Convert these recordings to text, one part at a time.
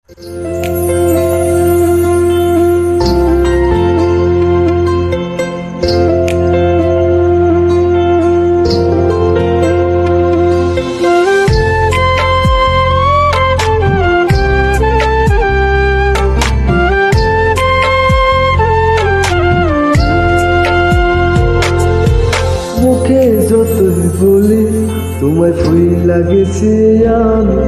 মুখে যতই বলি তোমায় ভুইলা গেছি আমি,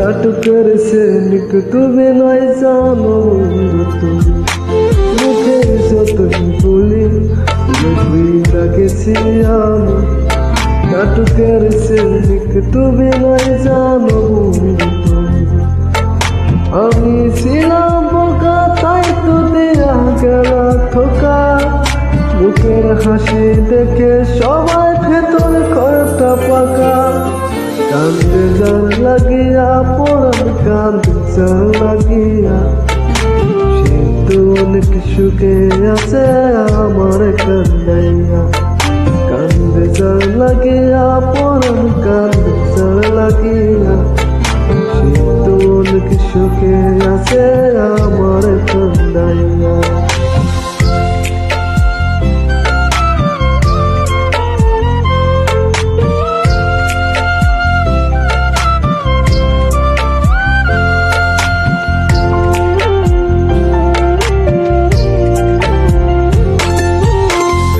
নাটকের সৈনিক তুমি নয় জানো বন্ধু তুমি। মুখে যতই বলি তোমায় ভুইলা গেছি আমি, নাটকের সৈনিক তুমি নয় জানো বন্ধু তুমি। আমি ছিলাম বোকা তাই তো দেয়া গেল ধোকা, মুখের হাসি দেখে সবাই ভেতর কয়টা পাকা। কান্দে যার লাগিয়া পড়ান কান্দে যার লাগিয়া, সে তো অনেক সুখে আছে আমার কান্দাইয়া। কান্দে যার লাগিয়া পড়ান কান্দে যার লাগিয়া, সে তো অনেক সুখে আছে আমার কান্দাইয়া।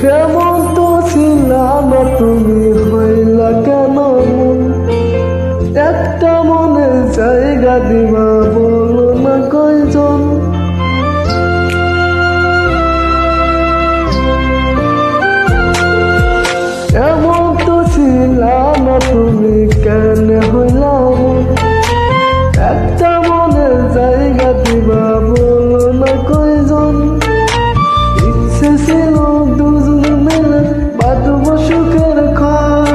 কেমন তো ছিলাম তুমি হইলা কেন মন, একটা মনের জায়গা দিবা বলো না কয়জন। এমন তো ছিলাম তুমি কেন হইলা মন, একটা মনের জায়গা দিবা বলো না কয়জন। ইচ্ছে ছিল দুজন মিলে বাঁধব সুখের ঘর,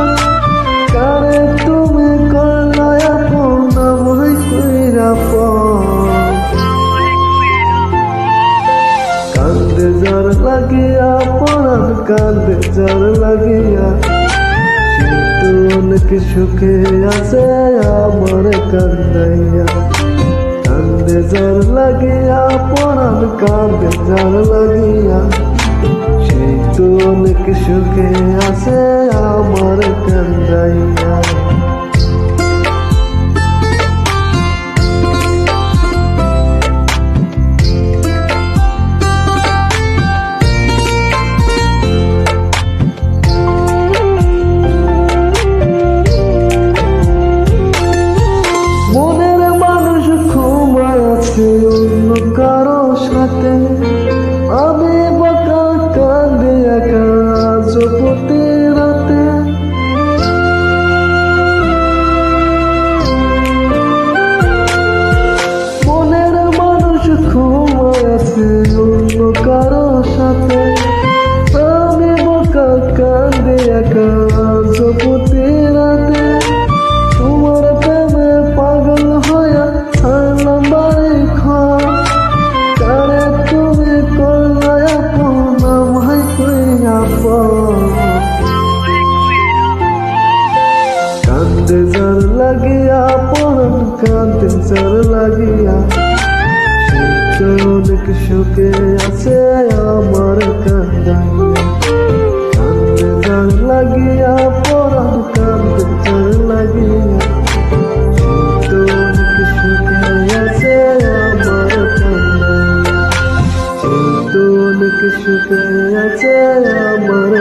কারে তুমি করলা আপন আমায় কইরা পর। কান্দে যার লাগিয়া পরাণ কান্দে যার লাগিয়া, সে তো অনেক সুখে আছে আমার কান্দাইয়া। কান্দে যার লাগিয়া পরাণ কান্দে যার লাগিয়া, সেই তো অনেক সুখে আছে আমার কান্দাইয়া। মনের মানুষ ঘুমায় আছে অন্য কারো সাথে, আমি বাঁকা কান্দে একা আজ প্রতি রাতে। মনের মানুষ ঘুমায় আছে অন্য কারো সাথে, আমি বাঁকা কান্দে একা আজ প্রতি রাতে। তোমার প্রেমে পাগল হইয়া ছাড়লাম বাড়ি ঘর, কারে তুমি করলা আপন আমায় কইরা পর। কান্দে যার লাগিয়া পরাণ কান্দে যার লাগিয়া, সে তো অনেক সুখে আছে আমার কান্দাইয়া। কান্দে যার লাগিয়া পরাণ কান্দে যার লাগিয়া, সে তো অনেক সুখে আছে আমার কান্দাইয়া। সে তো অনেক সুখে আছে আমার